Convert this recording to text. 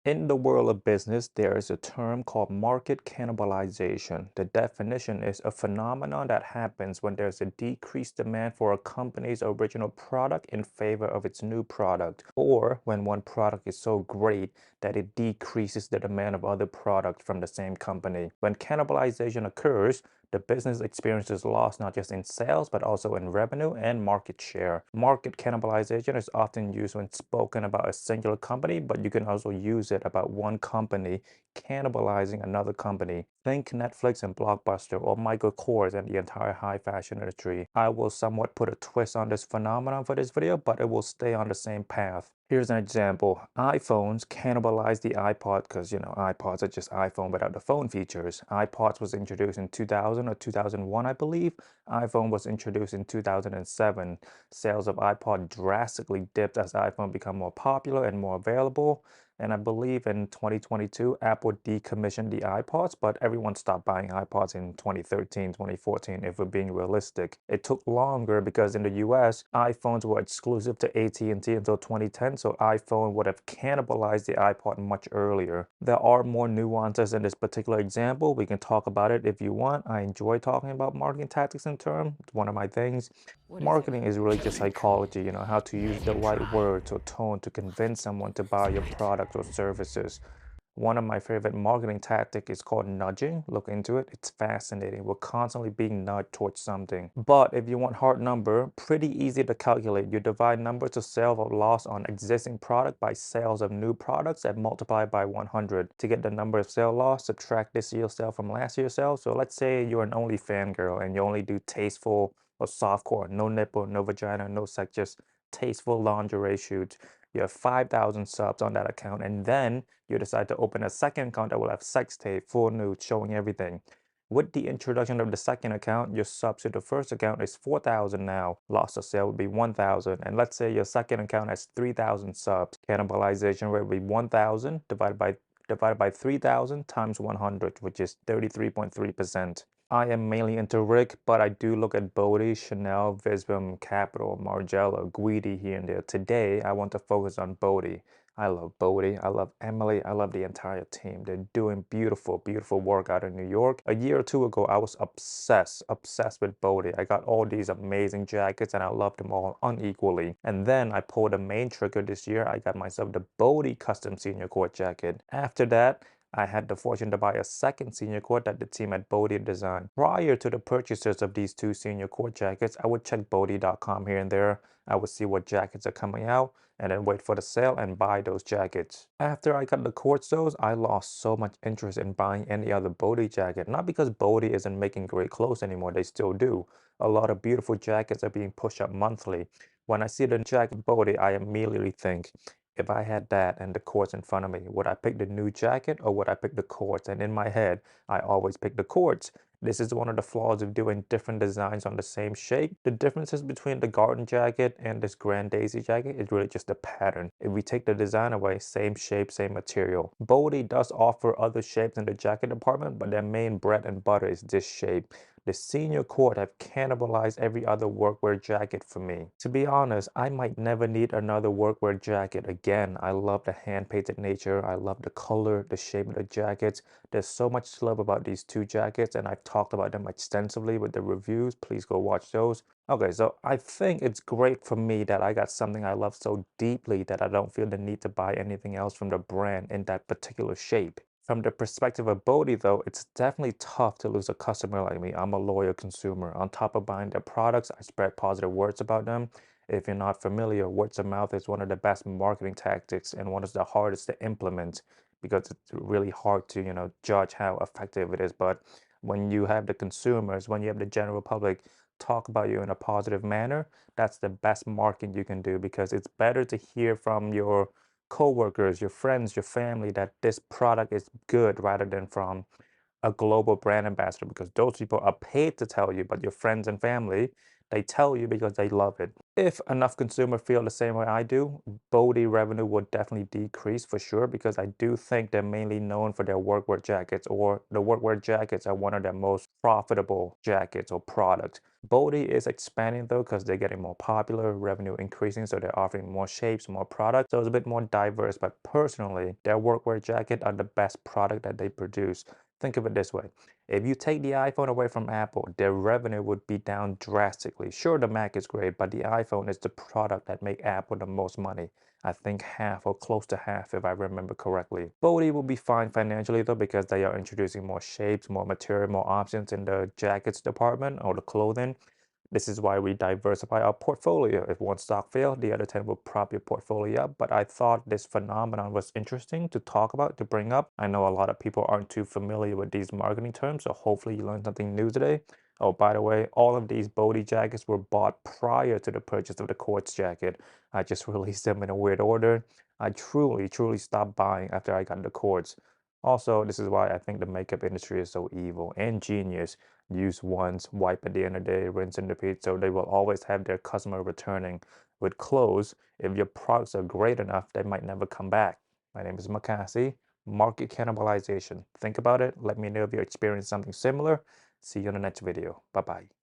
In the world of business, there is a term called market cannibalization. The definition is a phenomenon that happens when there's a decreased demand for a company's original product in favor of its new product, or when one product is so great that it decreases the demand of other products from the same company. When cannibalization occurs, the business experiences loss not just in sales, but also in revenue and market share. Market cannibalization is often used when spoken about a singular company, but you can also use it about one company cannibalizing another company. Think Netflix and Blockbuster, or Michael Kors and the entire high fashion industry. I will somewhat put a twist on this phenomenon for this video, but it will stay on the same path. Here's an example. iPhones cannibalize the iPod because, iPods are just iPhone without the phone features. iPods was introduced in 2000 or 2001, I believe. iPhone was introduced in 2007. Sales of iPod drastically dipped as iPhone became more popular and more available. And I believe in 2022, Apple decommissioned the iPods, but everyone stopped buying iPods in 2013, 2014, if we're being realistic. It took longer because in the US, iPhones were exclusive to AT&T until 2010, so iPhone would have cannibalized the iPod much earlier. There are more nuances in this particular example. We can talk about it if you want. I enjoy talking about marketing tactics in terms. It's one of my things. What is it? Marketing is really just psychology, how to use the right words or tone to convince someone to buy your product or services. One of my favorite marketing tactics is called nudging. Look into it. It's fascinating. We're constantly being nudged towards something. But if you want hard number, pretty easy to calculate. You divide numbers of sales or loss on existing product by sales of new products and multiply by 100. To get the number of sale loss, subtract this year's sale from last year's sale. So let's say you're an only fangirl and you only do tasteful or softcore, no nipple, no vagina, no sex, just tasteful lingerie shoots. You have 5,000 subs on that account, and then you decide to open a second account that will have sex tape, full nude, showing everything. With the introduction of the second account, your subs to the first account is 4,000 now. Loss of sale would be 1,000. And let's say your second account has 3,000 subs. Cannibalization rate would be 1,000 divided by 3,000 times 100, which is 33.3%. I am mainly into Rick, but I do look at BODE, Chanel, Visbum, Capital, Margiela, Guidi here and there. Today, I want to focus on BODE. I love BODE, I love Emily, I love the entire team. They're doing beautiful, beautiful work out in New York. A year or two ago, I was obsessed with BODE. I got all these amazing jackets and I loved them all unequally. And then I pulled the main trigger this year. I got myself the BODE custom senior court jacket. After that, I had the fortune to buy a second senior court that the team at BODE designed. Prior to the purchases of these two senior court jackets, I would check BODE.com here and there. I would see what jackets are coming out and then wait for the sale and buy those jackets. After I got the court sales, I lost so much interest in buying any other BODE jacket. Not because BODE isn't making great clothes anymore, they still do. A lot of beautiful jackets are being pushed up monthly. When I see the jacket BODE, I immediately think, if I had that and the courts in front of me, would I pick the new jacket or would I pick the courts? And in my head, I always pick the courts. This is one of the flaws of doing different designs on the same shape. The differences between the garden jacket and this grand daisy jacket is really just the pattern. If we take the design away, same shape, same material. BODE does offer other shapes in the jacket department, but their main bread and butter is this shape. The senior court have cannibalized every other workwear jacket for me. To be honest, I might never need another workwear jacket again. I love the hand-painted nature. I love the color, the shape of the jackets. There's so much to love about these two jackets, and I've talked about them extensively with the reviews. Please go watch those. Okay, so I think it's great for me that I got something I love so deeply that I don't feel the need to buy anything else from the brand in that particular shape. From the perspective of BODE, though, it's definitely tough to lose a customer like me. I'm a loyal consumer. On top of buying their products, I spread positive words about them. If you're not familiar, words of mouth is one of the best marketing tactics and one of the hardest to implement because it's really hard to, judge how effective it is. But when you have the consumers, when you have the general public talk about you in a positive manner, that's the best marketing you can do because it's better to hear from your coworkers, your friends, your family that this product is good rather than from a global brand ambassador because those people are paid to tell you, but your friends and family, They tell you because they love it. If enough consumers feel the same way I do, BODE revenue would definitely decrease for sure, because I do think they're mainly known for their workwear jackets, or the workwear jackets are one of their most profitable jackets or products. BODE is expanding though, because they're getting more popular, revenue increasing, so they're offering more shapes, more products, so it's a bit more diverse. But personally, their workwear jacket are the best product that they produce. Think of it this way. If you take the iPhone away from Apple, their revenue would be down drastically. Sure, the Mac is great, but the iPhone is the product that make Apple the most money. I think half or close to half, if I remember correctly. BODE will be fine financially though, because they are introducing more shapes, more material, more options in the jackets department or the clothing. This is why we diversify our portfolio. If one stock fails, the other 10 will prop your portfolio up. But I thought this phenomenon was interesting to talk about, to bring up. I know a lot of people aren't too familiar with these marketing terms, so hopefully you learned something new today. Oh, by the way, all of these BODE jackets were bought prior to the purchase of the Quartz jacket. I just released them in a weird order. I truly stopped buying after I got the Quartz. Also, this is why I think the makeup industry is so evil and genius. Use once, wipe at the end of the day, rinse and repeat, so they will always have their customer returning. With clothes, if your products are great enough, they might never come back. My name is Makasy. Market cannibalization. Think about it. Let me know if you experienced something similar. See you in the next video. Bye-bye.